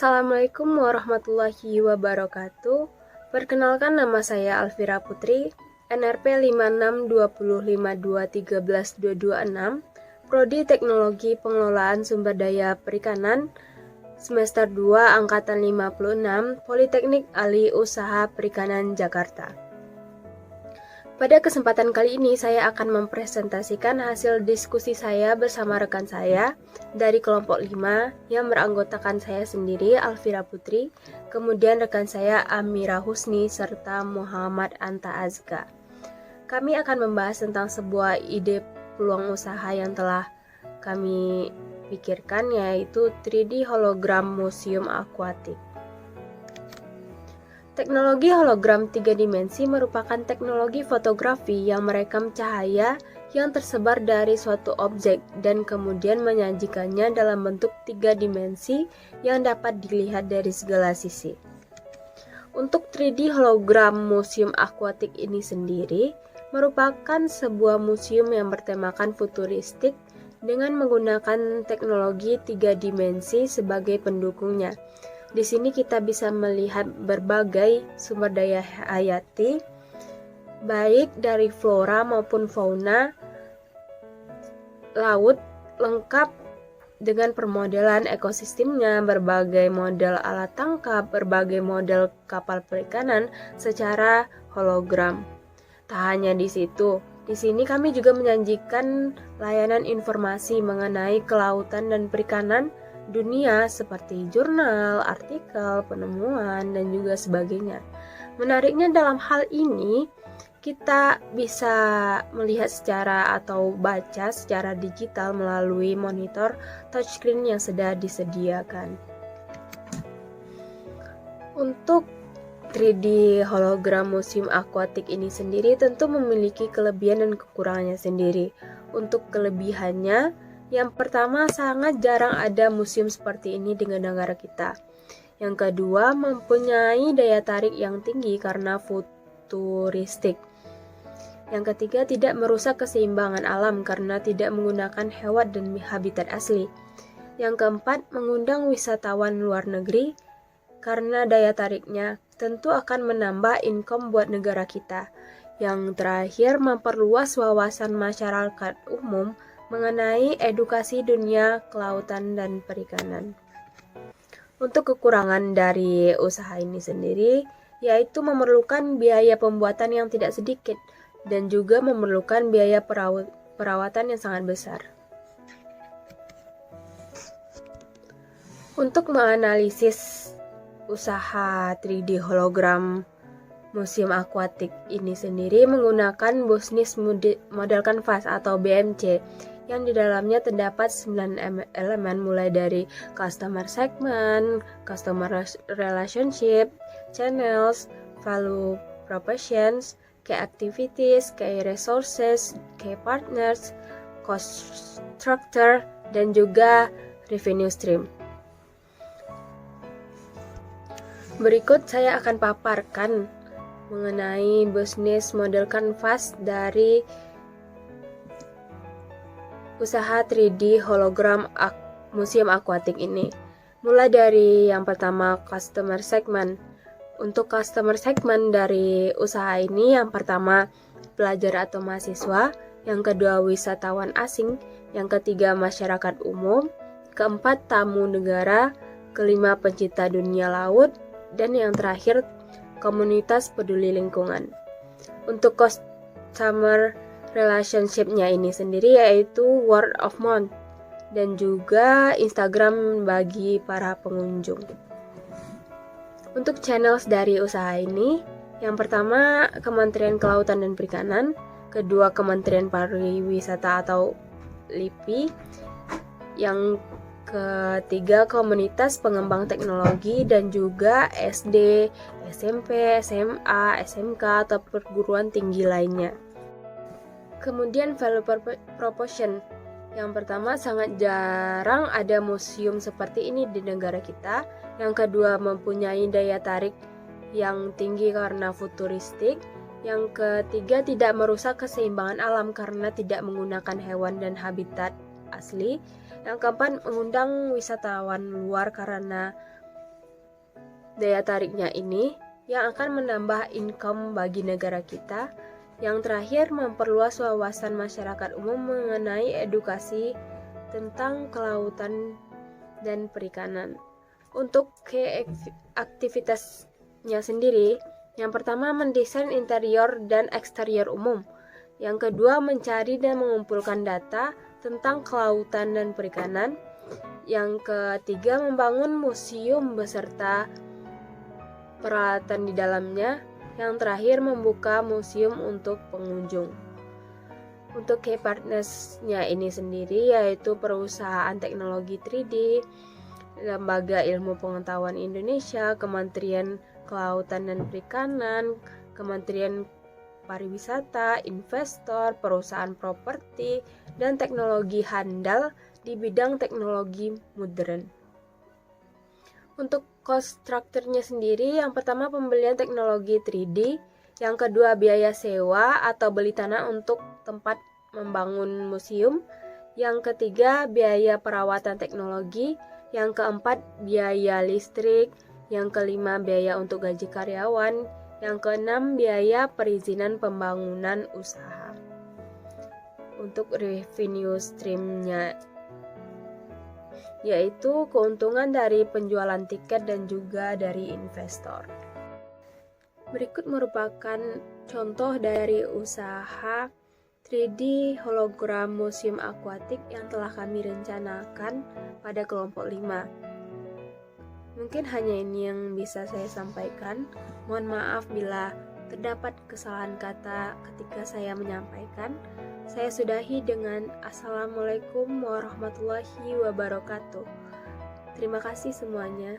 Assalamualaikum warahmatullahi wabarakatuh. Perkenalkan, nama saya Alvira Putri, NRP 562052132226, Prodi Teknologi Pengelolaan Sumber Daya Perikanan, semester 2 angkatan 56, Politeknik Alി Usaha Perikanan Jakarta. Pada kesempatan kali ini saya akan mempresentasikan hasil diskusi saya bersama rekan saya dari kelompok 5 yang beranggotakan saya sendiri, Alvira Putri, kemudian rekan saya Amira Husni, serta Muhammad Anta Azka. Kami akan membahas tentang sebuah ide peluang usaha yang telah kami pikirkan, yaitu 3D Hologram Museum Akuatik. Teknologi hologram 3 dimensi merupakan teknologi fotografi yang merekam cahaya yang tersebar dari suatu objek dan kemudian menyajikannya dalam bentuk 3 dimensi yang dapat dilihat dari segala sisi. Untuk 3D hologram Museum Akuatik ini sendiri merupakan sebuah museum yang bertemakan futuristik dengan menggunakan teknologi 3 dimensi sebagai pendukungnya. Di sini kita bisa melihat berbagai sumber daya hayati, baik dari flora maupun fauna laut, lengkap dengan permodelan ekosistemnya, berbagai model alat tangkap, berbagai model kapal perikanan secara hologram. Tak hanya di situ, di sini kami juga menyajikan layanan informasi mengenai kelautan dan perikanan dunia seperti jurnal, artikel, penemuan, dan juga sebagainya. Menariknya dalam hal ini, kita bisa melihat secara atau baca secara digital melalui monitor touchscreen yang sudah disediakan. Untuk 3D hologram Museum Akuatik ini sendiri tentu memiliki kelebihan dan kekurangannya sendiri. Untuk kelebihannya, yang pertama, sangat jarang ada museum seperti ini di negara kita. Yang kedua, mempunyai daya tarik yang tinggi karena futuristik. Yang ketiga, tidak merusak keseimbangan alam karena tidak menggunakan hewan dan habitat asli. Yang keempat, mengundang wisatawan luar negeri karena daya tariknya tentu akan menambah income buat negara kita. Yang terakhir, memperluas wawasan masyarakat umum mengenai edukasi dunia kelautan dan perikanan. Untuk kekurangan dari usaha ini sendiri, yaitu memerlukan biaya pembuatan yang tidak sedikit dan juga memerlukan biaya perawatan yang sangat besar. Untuk menganalisis usaha 3D hologram Museum Akuatik ini sendiri menggunakan Business Model Canvas atau BMC, yang di dalamnya terdapat 9 elemen mulai dari customer segment, customer relationship, channels, value propositions, key activities, key resources, key partners, cost structure, dan juga revenue stream. Berikut saya akan paparkan mengenai Business Model Canvas dari usaha 3D hologram Museum Akuatik ini. Mulai dari yang pertama, customer segment. Untuk customer segment dari usaha ini, yang pertama pelajar atau mahasiswa, yang kedua wisatawan asing, yang ketiga masyarakat umum, keempat tamu negara, kelima pencinta dunia laut, dan yang terakhir komunitas peduli lingkungan. Untuk customer relationship-nya ini sendiri yaitu word of mouth dan juga Instagram bagi para pengunjung. Untuk channels dari usaha ini, yang pertama Kementerian Kelautan dan Perikanan, kedua Kementerian Pariwisata atau LIPI, yang ketiga komunitas pengembang teknologi dan juga SD, SMP, SMA, SMK atau perguruan tinggi lainnya. Kemudian value proposition. Yang pertama, sangat jarang ada museum seperti ini di negara kita. Yang kedua, mempunyai daya tarik yang tinggi karena futuristik. Yang ketiga, tidak merusak keseimbangan alam karena tidak menggunakan hewan dan habitat asli. Yang keempat, mengundang wisatawan luar karena daya tariknya ini yang akan menambah income bagi negara kita. Yang terakhir, memperluas wawasan masyarakat umum mengenai edukasi tentang kelautan dan perikanan. Untuk aktivitasnya sendiri, yang pertama mendesain interior dan eksterior umum. Yang kedua, mencari dan mengumpulkan data tentang kelautan dan perikanan. Yang ketiga, membangun museum beserta peralatan di dalamnya. Yang terakhir, membuka museum untuk pengunjung. Untuk key partners-nya ini sendiri yaitu perusahaan teknologi 3D, Lembaga Ilmu Pengetahuan Indonesia, Kementerian Kelautan dan Perikanan, Kementerian Pariwisata, investor, perusahaan properti, dan teknologi handal di bidang teknologi modern. Untuk cost structure-nya sendiri, yang pertama pembelian teknologi 3D, yang kedua biaya sewa atau beli tanah untuk tempat membangun museum, yang ketiga biaya perawatan teknologi, yang keempat biaya listrik, yang kelima biaya untuk gaji karyawan, yang keenam biaya perizinan pembangunan usaha. Untuk revenue stream-nya yaitu keuntungan dari penjualan tiket dan juga dari investor. Berikut merupakan contoh dari usaha 3D hologram museum akuatik yang telah kami rencanakan pada kelompok 5. Mungkin hanya ini yang bisa saya sampaikan. Mohon maaf bila terdapat kesalahan kata ketika saya menyampaikan. Saya sudahi dengan Assalamualaikum warahmatullahi wabarakatuh. Terima kasih semuanya.